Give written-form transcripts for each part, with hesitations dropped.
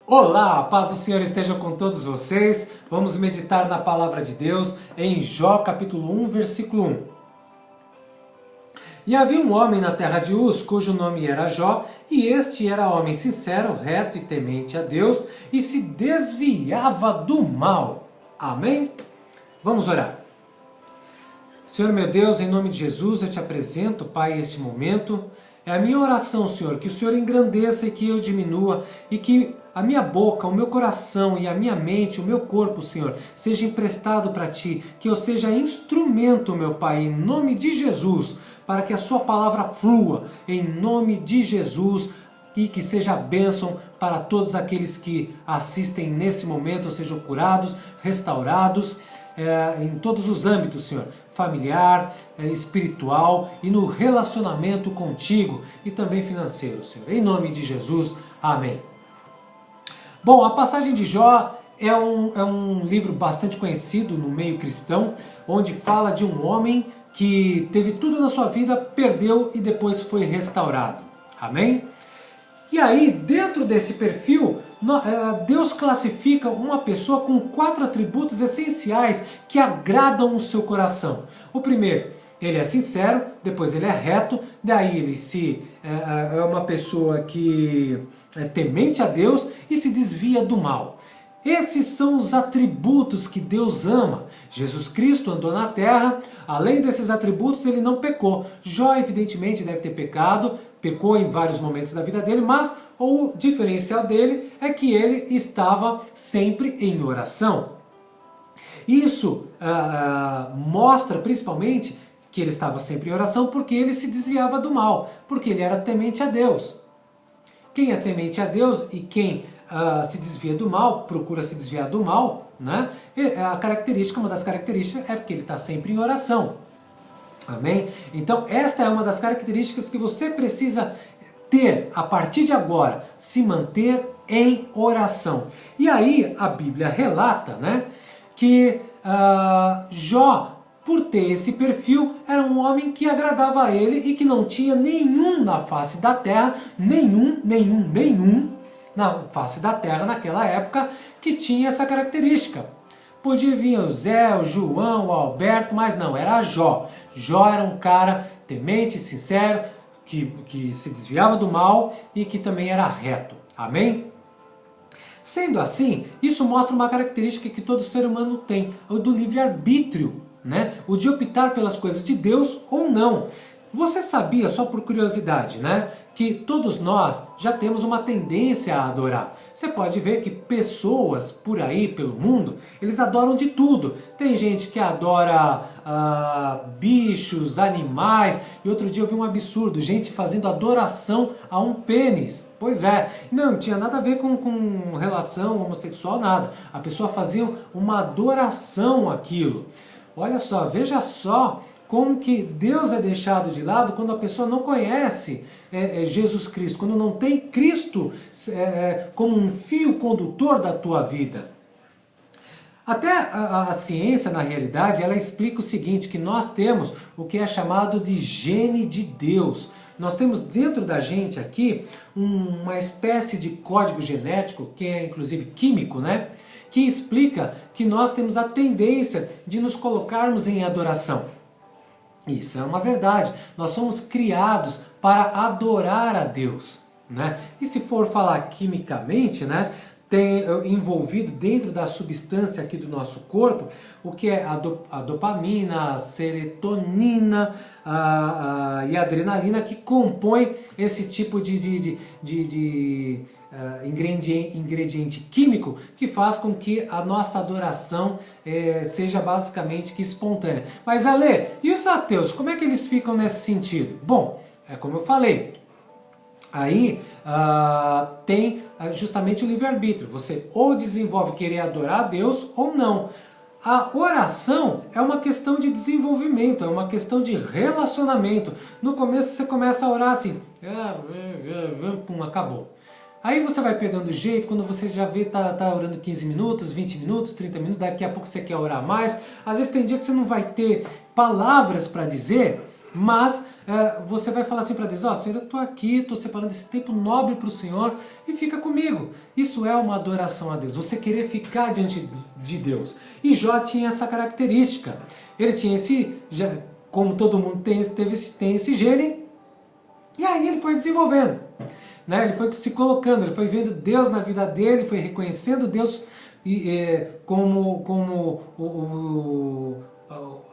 Olá, a paz do Senhor esteja com todos vocês. Vamos meditar na palavra de Deus em Jó capítulo 1, versículo 1. E havia um homem na terra de Uz, cujo nome era Jó, e este era homem sincero, reto e temente a Deus, e se desviava do mal. Amém? Vamos orar. Senhor meu Deus, em nome de Jesus, eu te apresento, Pai, este momento. É a minha oração, Senhor, que o Senhor engrandeça e que eu diminua, e que a minha boca, o meu coração e a minha mente, o meu corpo, Senhor, seja emprestado para Ti, que eu seja instrumento, meu Pai, em nome de Jesus, para que a Sua palavra flua, em nome de Jesus, e que seja bênção para todos aqueles que assistem nesse momento, sejam curados, restaurados, em todos os âmbitos, Senhor, familiar, espiritual e no relacionamento contigo e também financeiro, Senhor. Em nome de Jesus, amém. Bom, a passagem de Jó é um livro bastante conhecido no meio cristão, onde fala de um homem que teve tudo na sua vida, perdeu e depois foi restaurado. Amém? E aí, dentro desse perfil, Deus classifica uma pessoa com 4 atributos essenciais que agradam o seu coração. O primeiro, ele é sincero, depois ele é reto, daí ele é uma pessoa que é temente a Deus e se desvia do mal. Esses são os atributos que Deus ama. Jesus Cristo andou na terra, além desses atributos ele não pecou. Jó evidentemente deve ter pecou em vários momentos da vida dele, mas o diferencial dele é que ele estava sempre em oração. Isso mostra principalmente que ele estava sempre em oração porque ele se desviava do mal, porque ele era temente a Deus. Quem é temente a Deus e quem se desvia do mal, procura se desviar do mal, né? Uma das características é porque ele está sempre em oração. Amém? Então esta é uma das características que você precisa ter a partir de agora, se manter em oração. E aí a Bíblia relata, né, que Jó, por ter esse perfil, era um homem que agradava a ele e que não tinha nenhum na face da terra, nenhum na face da terra naquela época que tinha essa característica. Podia vir o Zé, o João, o Alberto, mas não, era Jó. Jó era um cara temente, sincero, que se desviava do mal e que também era reto. Amém? Sendo assim, isso mostra uma característica que todo ser humano tem, o do livre-arbítrio, né? O de optar pelas coisas de Deus ou não. Você sabia, só por curiosidade, né, que todos nós já temos uma tendência a adorar. Você pode ver que pessoas por aí, pelo mundo, eles adoram de tudo. Tem gente que adora bichos, animais, e outro dia eu vi um absurdo, gente fazendo adoração a um pênis. Pois é, não tinha nada a ver com relação homossexual, nada. A pessoa fazia uma adoração àquilo. Olha só, veja só como que Deus é deixado de lado quando a pessoa não conhece Jesus Cristo, quando não tem Cristo como um fio condutor da tua vida. Até a ciência, na realidade, ela explica o seguinte, que nós temos o que é chamado de gene de Deus. Nós temos dentro da gente aqui uma espécie de código genético, que é inclusive químico, né? Que explica que nós temos a tendência de nos colocarmos em adoração. Isso é uma verdade. Nós somos criados para adorar a Deus, né? E se for falar quimicamente, né, tem envolvido dentro da substância aqui do nosso corpo o que é a dopamina, a serotonina e a adrenalina, que compõem esse tipo de ingrediente químico que faz com que a nossa adoração seja basicamente que espontânea. Mas Ale, e os ateus, como é que eles ficam nesse sentido? Bom, é como eu falei, aí tem justamente o livre-arbítrio. Você ou desenvolve querer adorar a Deus ou não. A oração é uma questão de desenvolvimento, é uma questão de relacionamento. No começo você começa a orar assim, pum, acabou. Aí você vai pegando jeito, quando você já vê, tá orando 15 minutos, 20 minutos, 30 minutos, daqui a pouco você quer orar mais. Às vezes tem dia que você não vai ter palavras para dizer, mas você vai falar assim para Deus, Senhor, eu estou aqui, estou separando esse tempo nobre para o Senhor e fica comigo. Isso é uma adoração a Deus, você querer ficar diante de Deus. E Jó tinha essa característica. Ele tinha como todo mundo tem esse gene, e aí ele foi desenvolvendo. Né? Ele foi se colocando, ele foi vendo Deus na vida dele, foi reconhecendo Deus como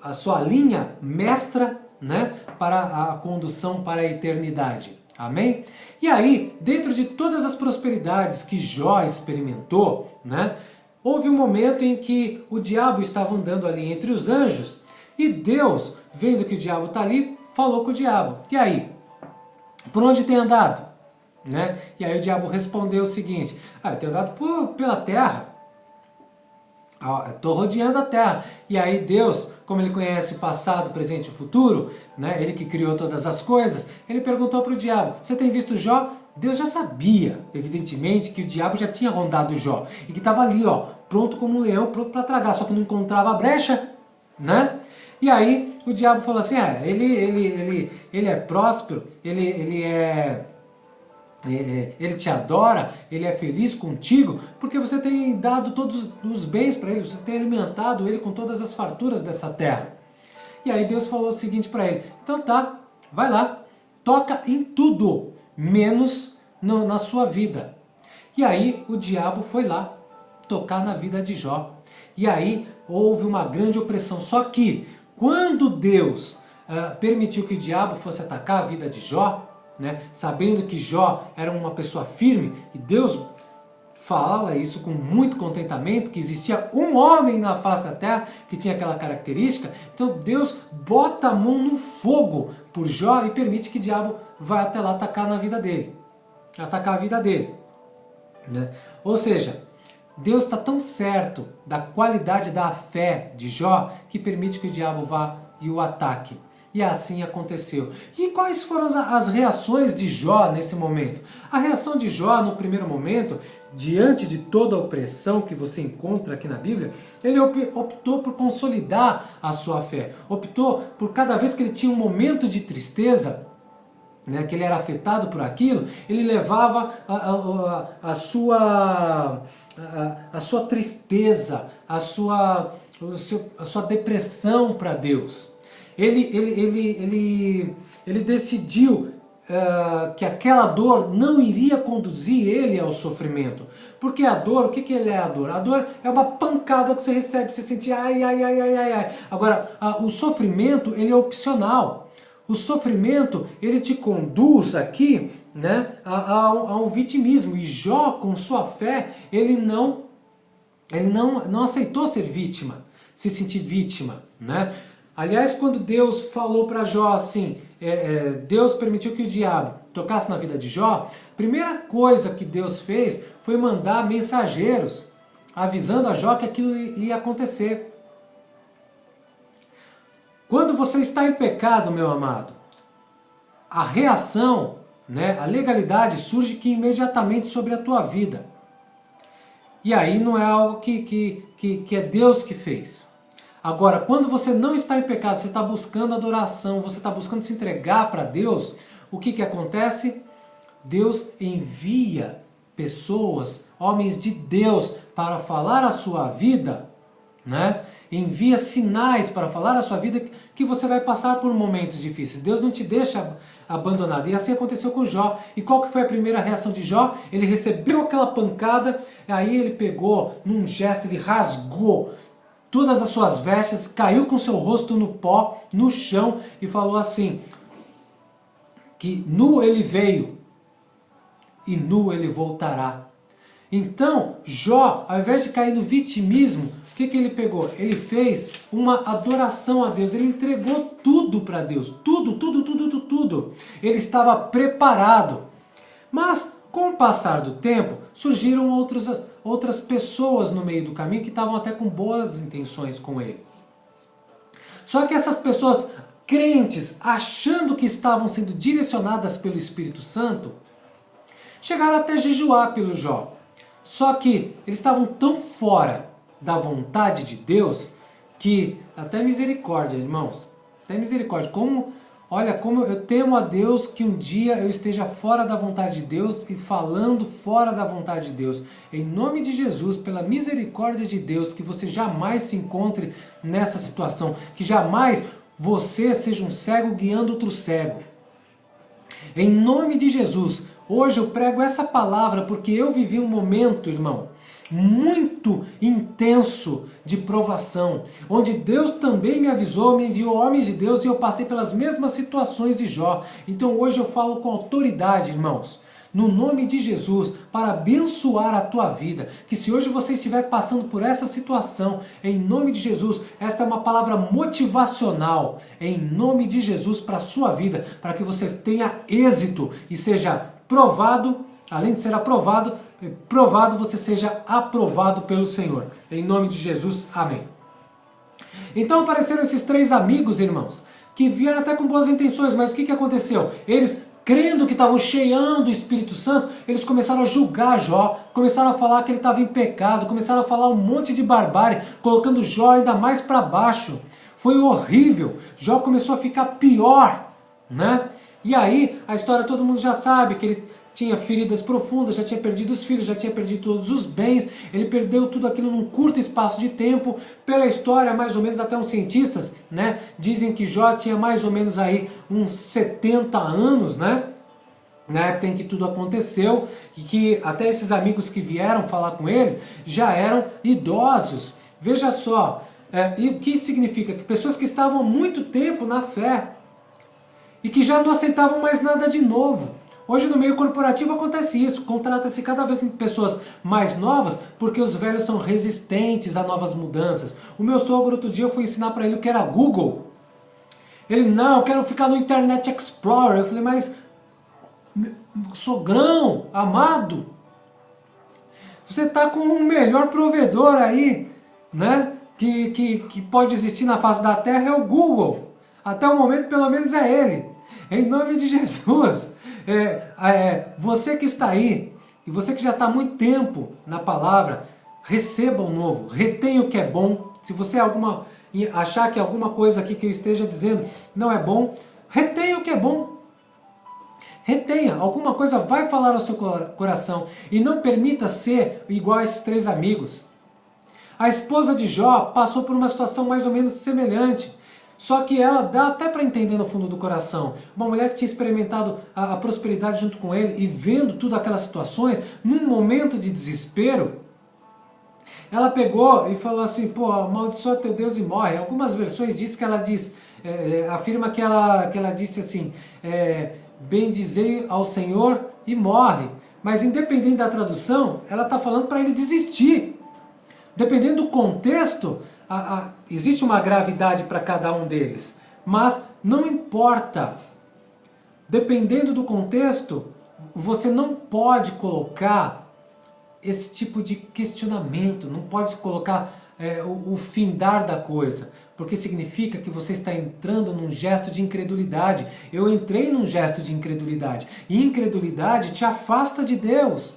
a sua linha mestra, né? Para a condução para a eternidade. Amém? E aí, dentro de todas as prosperidades que Jó experimentou, né? Houve um momento em que o diabo estava andando ali entre os anjos e Deus, vendo que o diabo está ali, falou com o diabo. E aí? Por onde tem andado? Né? E aí o diabo respondeu o seguinte, eu tenho andado pela terra, estou rodeando a terra. E aí Deus, como ele conhece o passado, o presente e o futuro, né? Ele que criou todas as coisas, ele perguntou para o diabo, você tem visto Jó? Deus já sabia, evidentemente, que o diabo já tinha rondado Jó, e que estava ali, pronto como um leão, pronto para tragar, só que não encontrava a brecha, né? E aí o diabo falou assim, ele é próspero, ele te adora, ele é feliz contigo, porque você tem dado todos os bens para ele, você tem alimentado ele com todas as farturas dessa terra. E aí Deus falou o seguinte para ele, então tá, vai lá, toca em tudo, menos na sua vida. E aí o diabo foi lá tocar na vida de Jó. E aí houve uma grande opressão, só que quando Deus permitiu que o diabo fosse atacar a vida de Jó, né, sabendo que Jó era uma pessoa firme, e Deus fala isso com muito contentamento, que existia um homem na face da terra que tinha aquela característica, então Deus bota a mão no fogo por Jó e permite que o diabo vá até lá atacar a vida dele. Né? Ou seja, Deus está tão certo da qualidade da fé de Jó que permite que o diabo vá e o ataque. E assim aconteceu. E quais foram as reações de Jó nesse momento? A reação de Jó no primeiro momento, diante de toda a opressão que você encontra aqui na Bíblia, ele optou por consolidar a sua fé. Optou por cada vez que ele tinha um momento de tristeza, né, que ele era afetado por aquilo, ele levava a sua tristeza, a sua depressão para Deus. Ele decidiu que aquela dor não iria conduzir ele ao sofrimento. Porque a dor, o que é a dor? A dor é uma pancada que você recebe, você sente ai. Agora, o sofrimento, ele é opcional. O sofrimento, ele te conduz aqui, né, ao vitimismo. E Jó, com sua fé, ele não aceitou ser vítima, se sentir vítima, né? Aliás, quando Deus falou para Jó assim, Deus permitiu que o diabo tocasse na vida de Jó, a primeira coisa que Deus fez foi mandar mensageiros avisando a Jó que aquilo ia acontecer. Quando você está em pecado, meu amado, a reação, né, a legalidade surge que imediatamente sobre a tua vida. E aí não é algo que é Deus que fez. Agora, quando você não está em pecado, você está buscando adoração, você está buscando se entregar para Deus, o que acontece? Deus envia pessoas, homens de Deus, para falar a sua vida, né? Envia sinais para falar a sua vida que você vai passar por momentos difíceis. Deus não te deixa abandonado. E assim aconteceu com Jó. E qual que foi a primeira reação de Jó? Ele recebeu aquela pancada, aí ele pegou, num gesto, ele rasgou todas as suas vestes, caiu com seu rosto no pó, no chão, e falou assim, que nu ele veio, e nu ele voltará. Então, Jó, ao invés de cair no vitimismo, o que ele pegou? Ele fez uma adoração a Deus, ele entregou tudo para Deus, tudo. Ele estava preparado. Mas, com o passar do tempo, surgiram outras pessoas no meio do caminho que estavam até com boas intenções com ele. Só que essas pessoas crentes, achando que estavam sendo direcionadas pelo Espírito Santo, chegaram até jejuar pelo Jó. Só que eles estavam tão fora da vontade de Deus que, até misericórdia, irmãos, até misericórdia, como Olha, como eu temo a Deus que um dia eu esteja fora da vontade de Deus e falando fora da vontade de Deus. Em nome de Jesus, pela misericórdia de Deus, que você jamais se encontre nessa situação, que jamais você seja um cego guiando outro cego. Em nome de Jesus, hoje eu prego essa palavra porque eu vivi um momento, irmão, muito intenso de provação, onde Deus também me avisou, me enviou homens de Deus e eu passei pelas mesmas situações de Jó. Então hoje eu falo com autoridade, irmãos, no nome de Jesus, para abençoar a tua vida, que se hoje você estiver passando por essa situação, em nome de Jesus, esta é uma palavra motivacional, em nome de Jesus, para a sua vida, para que você tenha êxito e seja provado, além de ser aprovado, você seja aprovado pelo Senhor. Em nome de Jesus, amém. Então apareceram esses 3 amigos, irmãos, que vieram até com boas intenções, mas o que aconteceu? Eles, crendo que estavam cheiando do Espírito Santo, eles começaram a julgar Jó, começaram a falar que ele estava em pecado, começaram a falar um monte de barbárie, colocando Jó ainda mais para baixo. Foi horrível. Jó começou a ficar pior, né? E aí, a história todo mundo já sabe, que ele tinha feridas profundas, já tinha perdido os filhos, já tinha perdido todos os bens, ele perdeu tudo aquilo num curto espaço de tempo. Pela história, mais ou menos, até uns cientistas, né, dizem que Jó tinha mais ou menos aí uns 70 anos, né, na época em que tudo aconteceu, e que até esses amigos que vieram falar com ele já eram idosos. Veja só, e o que isso significa? Que pessoas que estavam há muito tempo na fé e que já não aceitavam mais nada de novo. Hoje no meio corporativo acontece isso, contrata-se cada vez pessoas mais novas porque os velhos são resistentes a novas mudanças. O meu sogro, outro dia, eu fui ensinar para ele o que era Google. Ele, não, eu quero ficar no Internet Explorer. Eu falei, mas sogrão, amado, você está com o melhor provedor aí, né? Que pode existir na face da Terra, é o Google. Até o momento, pelo menos, é ele. Em nome de Jesus. Você que está aí, e você que já está há muito tempo na palavra, receba o novo, retenha o que é bom. Se você achar que alguma coisa aqui que eu esteja dizendo não é bom, retenha o que é bom. Retenha, alguma coisa vai falar ao seu coração. E não permita ser igual a esses 3 amigos. A esposa de Jó passou por uma situação mais ou menos semelhante. Só que ela dá até para entender no fundo do coração. Uma mulher que tinha experimentado a prosperidade junto com ele e vendo tudo aquelas situações, num momento de desespero, ela pegou e falou assim, pô, amaldiçoa teu Deus e morre. Algumas versões dizem que ela afirma que ela disse assim, bendizei ao Senhor e morre. Mas independente da tradução, ela está falando para ele desistir. Dependendo do contexto, existe uma gravidade para cada um deles, mas não importa. Dependendo do contexto, você não pode colocar esse tipo de questionamento, não pode colocar o findar da coisa, porque significa que você está entrando num gesto de incredulidade. Eu entrei num gesto de incredulidade, e incredulidade te afasta de Deus.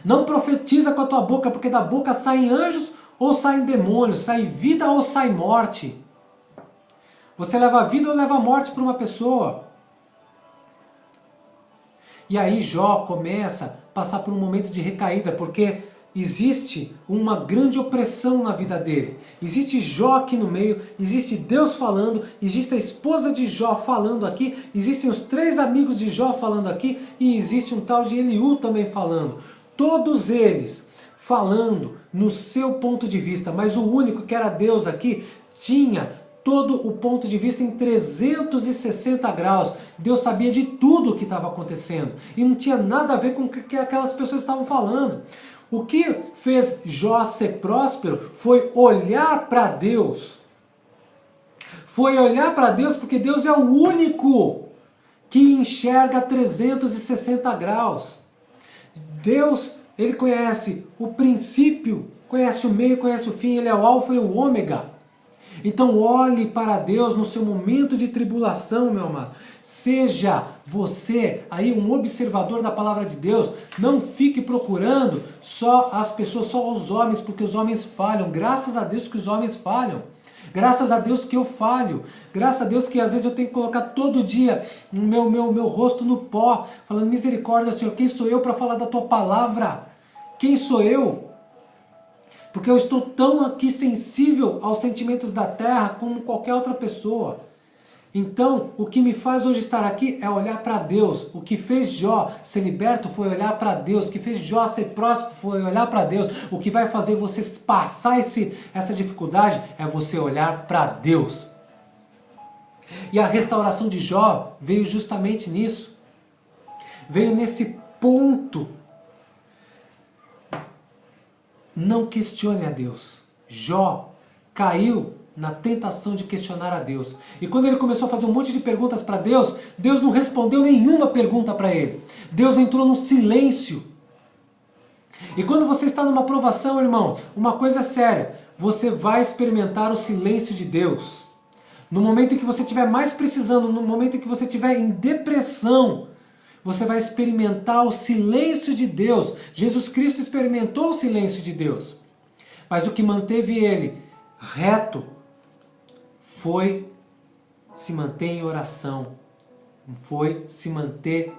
Não profetiza com a tua boca, porque da boca saem anjos ou saem demônios, sai vida ou sai morte. Você leva vida ou leva morte para uma pessoa. E aí Jó começa a passar por um momento de recaída, porque existe uma grande opressão na vida dele. Existe Jó aqui no meio, existe Deus falando, existe a esposa de Jó falando aqui, existem os 3 amigos de Jó falando aqui, e existe um tal de Eliú também falando. Todos eles falando no seu ponto de vista, mas o único que era Deus aqui tinha todo o ponto de vista em 360 graus. Deus sabia de tudo o que estava acontecendo e não tinha nada a ver com o que aquelas pessoas estavam falando. O que fez Jó ser próspero foi olhar para Deus. Foi olhar para Deus, porque Deus é o único que enxerga 360 graus. Deus, ele conhece o princípio, conhece o meio, conhece o fim, ele é o alfa e o ômega. Então olhe para Deus no seu momento de tribulação, meu amado. Seja você aí um observador da palavra de Deus. Não fique procurando só as pessoas, só os homens, porque os homens falham. Graças a Deus que os homens falham. Graças a Deus que eu falho. Graças a Deus que às vezes eu tenho que colocar todo dia o meu rosto no pó, falando, misericórdia, Senhor, quem sou eu para falar da tua palavra? Quem sou eu? Porque eu estou tão aqui sensível aos sentimentos da terra como qualquer outra pessoa. Então, o que me faz hoje estar aqui é olhar para Deus. O que fez Jó ser liberto foi olhar para Deus. O que fez Jó ser próspero foi olhar para Deus. O que vai fazer você passar essa dificuldade é você olhar para Deus. E a restauração de Jó veio justamente nisso. Veio nesse ponto. Não questione a Deus. Jó caiu na tentação de questionar a Deus. E quando ele começou a fazer um monte de perguntas para Deus, Deus não respondeu nenhuma pergunta para ele. Deus entrou num silêncio. E quando você está numa provação, irmão, uma coisa é séria, você vai experimentar o silêncio de Deus. No momento em que você estiver mais precisando, no momento em que você estiver em depressão, você vai experimentar o silêncio de Deus. Jesus Cristo experimentou o silêncio de Deus. Mas o que manteve ele reto foi se manter em oração, foi se manter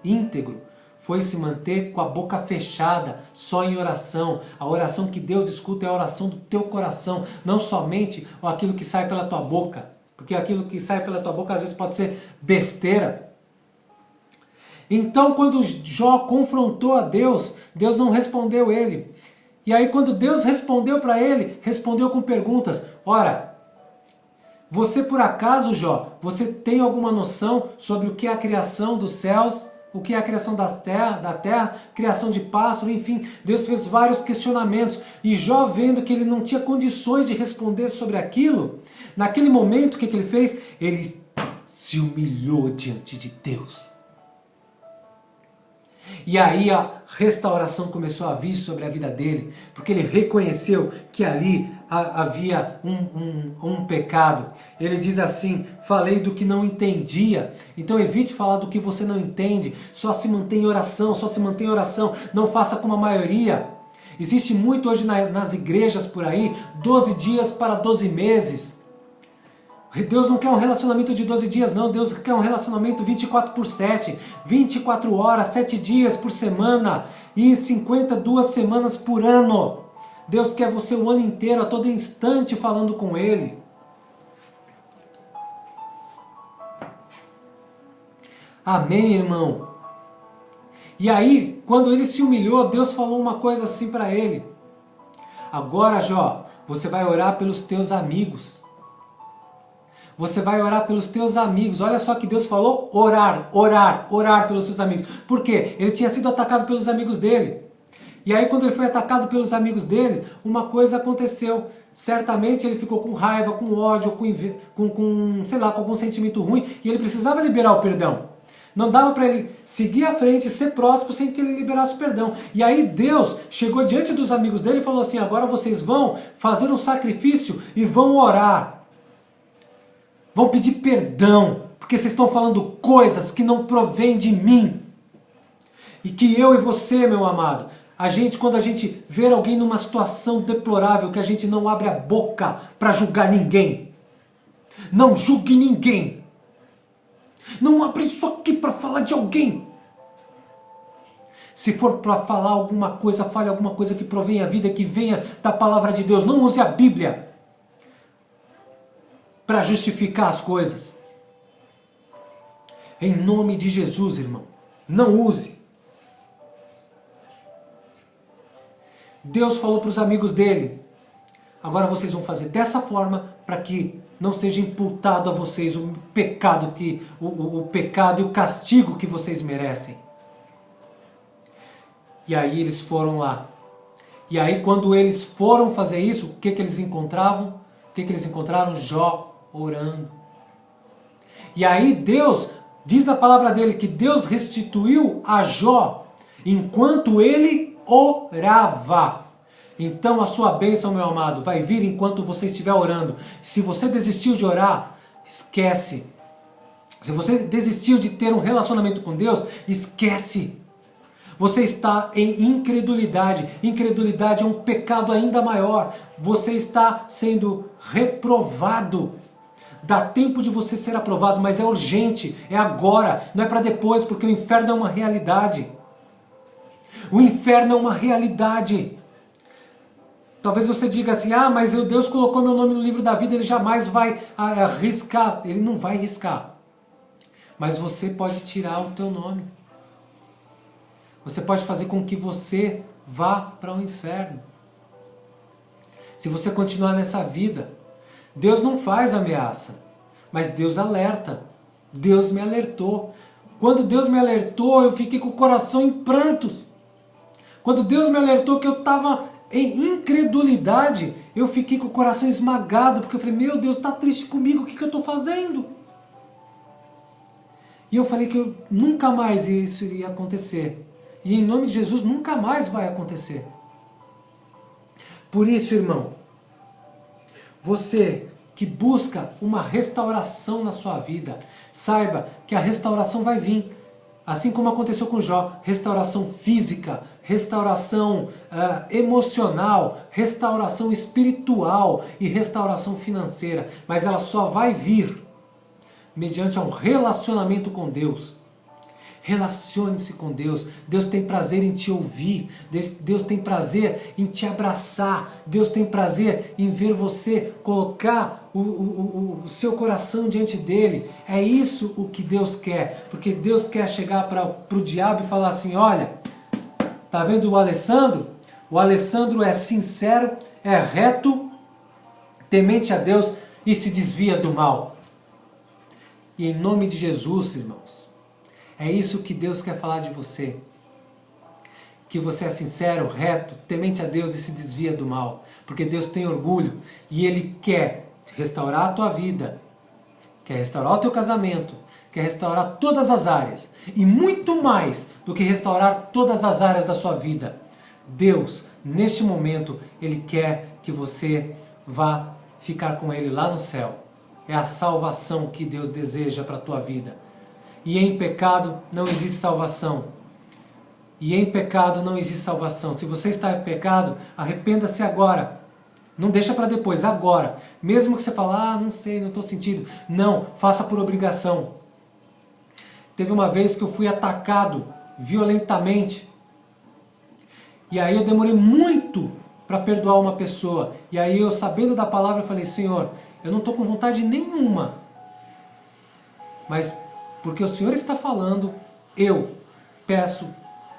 íntegro, foi se manter com a boca fechada, só em oração. A oração que Deus escuta é a oração do teu coração, não somente aquilo que sai pela tua boca, porque aquilo que sai pela tua boca às vezes pode ser besteira. Então, quando Jó confrontou a Deus, Deus não respondeu ele. E aí, quando Deus respondeu para ele, respondeu com perguntas. Ora, você por acaso, Jó, você tem alguma noção sobre o que é a criação dos céus, o que é a criação da terra, criação de pássaro, enfim, Deus fez vários questionamentos. E Jó, vendo que ele não tinha condições de responder sobre aquilo, naquele momento, o que ele fez? Ele se humilhou diante de Deus. E aí a restauração começou a vir sobre a vida dele, porque ele reconheceu que ali havia um pecado. Ele diz assim, falei do que não entendia. Então evite falar do que você não entende, só se mantém em oração, não faça como a maioria. Existe muito hoje nas igrejas por aí, 12 dias para 12 meses. Deus não quer um relacionamento de 12 dias, não. Deus quer um relacionamento 24/7, 24 horas, 7 dias por semana e 52 semanas por ano. Deus quer você o ano inteiro, a todo instante falando com Ele. Amém, irmão? E aí, quando ele se humilhou, Deus falou uma coisa assim para ele. Agora, Jó, você vai orar pelos teus amigos. Você vai orar pelos teus amigos. Olha só que Deus falou, orar pelos seus amigos. Por quê? Ele tinha sido atacado pelos amigos dele. E aí quando ele foi atacado pelos amigos dele, uma coisa aconteceu. Certamente ele ficou com raiva, com ódio, com algum sentimento ruim. E ele precisava liberar o perdão. Não dava para ele seguir à frente, ser próximo sem que ele liberasse o perdão. E aí Deus chegou diante dos amigos dele e falou assim, agora vocês vão fazer um sacrifício e vão orar. Vão pedir perdão, porque vocês estão falando coisas que não provêm de mim. E que eu e você, meu amado, quando a gente vê alguém numa situação deplorável, que a gente não abre a boca para julgar ninguém. Não julgue ninguém. Não abre isso aqui para falar de alguém. Se for para falar alguma coisa, fale alguma coisa que provenha a vida, que venha da palavra de Deus. Não use a Bíblia para justificar as coisas. Em nome de Jesus, irmão. Não use. Deus falou para os amigos dele, agora vocês vão fazer dessa forma para que não seja imputado a vocês o pecado e o castigo que vocês merecem. E aí eles foram lá. E aí quando eles foram fazer isso, o que eles encontravam? O que eles encontraram? Jó orando. E aí Deus, diz na palavra dele que Deus restituiu a Jó enquanto ele orava. Então a sua bênção, meu amado, vai vir enquanto você estiver orando. Se você desistiu de orar, esquece. Se você desistiu de ter um relacionamento com Deus, esquece. Você está em incredulidade. Incredulidade é um pecado ainda maior. Você está sendo reprovado. Dá tempo de você ser aprovado, mas é urgente, é agora, não é para depois, porque o inferno é uma realidade. O inferno é uma realidade. Talvez você diga assim, mas Deus colocou meu nome no livro da vida, Ele jamais vai arriscar. Ele não vai riscar. Mas você pode tirar o teu nome. Você pode fazer com que você vá para o inferno. Se você continuar nessa vida, Deus não faz ameaça, mas Deus alerta. Deus me alertou. Quando Deus me alertou, eu fiquei com o coração em prantos. Quando Deus me alertou que eu estava em incredulidade, eu fiquei com o coração esmagado, porque eu falei, meu Deus, está triste comigo, o que eu estou fazendo? E eu falei que nunca mais isso iria acontecer. E em nome de Jesus nunca mais vai acontecer. Por isso, irmão, você que busca uma restauração na sua vida, saiba que a restauração vai vir. Assim como aconteceu com Jó, restauração física, restauração emocional, restauração espiritual e restauração financeira. Mas ela só vai vir mediante um relacionamento com Deus. Relacione-se com Deus. Deus tem prazer em te ouvir. Deus tem prazer em te abraçar. Deus tem prazer em ver você colocar o seu coração diante dele. É isso o que Deus quer. Porque Deus quer chegar para o diabo e falar assim, olha, tá vendo o Alessandro? O Alessandro é sincero, é reto, temente a Deus e se desvia do mal. E em nome de Jesus, irmãos, é isso que Deus quer falar de você. Que você é sincero, reto, temente a Deus e se desvia do mal. Porque Deus tem orgulho e Ele quer restaurar a tua vida, quer restaurar o teu casamento, quer restaurar todas as áreas. E muito mais do que restaurar todas as áreas da sua vida. Deus, neste momento, Ele quer que você vá ficar com Ele lá no céu. É a salvação que Deus deseja para a tua vida. E em pecado não existe salvação. E em pecado não existe salvação. Se você está em pecado, arrependa-se agora. Não deixa para depois, agora. Mesmo que você fale, não sei, não estou sentindo. Não, faça por obrigação. Teve uma vez que eu fui atacado violentamente. E aí eu demorei muito para perdoar uma pessoa. E aí eu, sabendo da palavra, eu falei, Senhor, eu não estou com vontade nenhuma. Mas porque o Senhor está falando, eu peço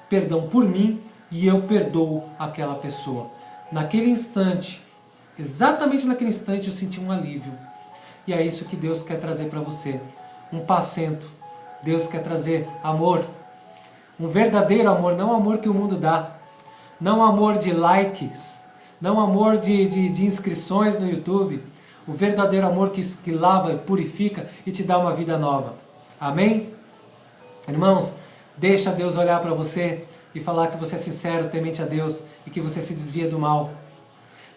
perdão por mim e eu perdoo aquela pessoa. Naquele instante, exatamente naquele instante, eu senti um alívio. E é isso que Deus quer trazer para você. Um pacento. Deus quer trazer amor. Um verdadeiro amor, não o amor que o mundo dá. Não amor de likes. Não amor de inscrições no YouTube. O verdadeiro amor que lava, purifica e te dá uma vida nova. Amém? Irmãos, deixa Deus olhar para você e falar que você é sincero, temente a Deus e que você se desvia do mal.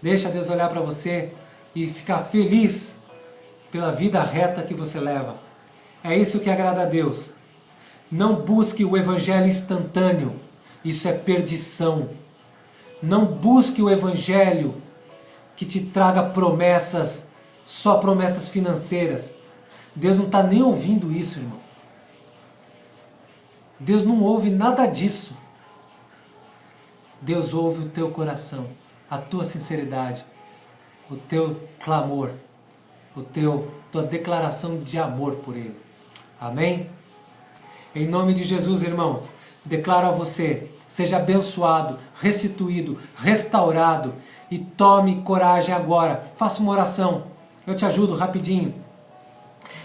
Deixa Deus olhar para você e ficar feliz pela vida reta que você leva. É isso que agrada a Deus. Não busque o evangelho instantâneo. Isso é perdição. Não busque o evangelho que te traga promessas, só promessas financeiras. Deus não está nem ouvindo isso, irmão. Deus não ouve nada disso. Deus ouve o teu coração, a tua sinceridade, o teu clamor, tua declaração de amor por Ele. Amém? Em nome de Jesus, irmãos, declaro a você, seja abençoado, restituído, restaurado e tome coragem agora. Faça uma oração. Eu te ajudo rapidinho.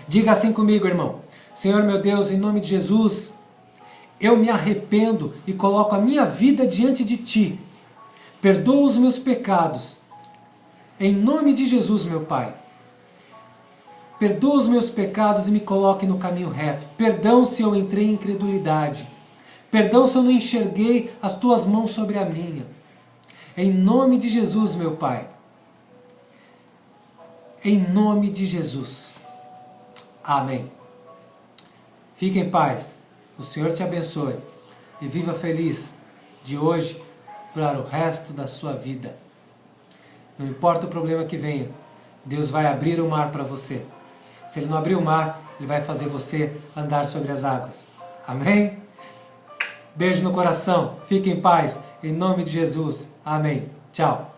Diga assim comigo, irmão. Senhor meu Deus, em nome de Jesus, eu me arrependo e coloco a minha vida diante de Ti. Perdoa os meus pecados. Em nome de Jesus, meu Pai. Perdoa os meus pecados e me coloque no caminho reto. Perdão se eu entrei em incredulidade. Perdão se eu não enxerguei as Tuas mãos sobre a minha. Em nome de Jesus, meu Pai. Em nome de Jesus. Amém. Fique em paz. O Senhor te abençoe. e viva feliz de hoje para o resto da sua vida. Não importa o problema que venha, Deus vai abrir o mar para você. Se Ele não abrir o mar, Ele vai fazer você andar sobre as águas. Amém? Beijo no coração, fique em paz, em nome de Jesus. Amém. Tchau.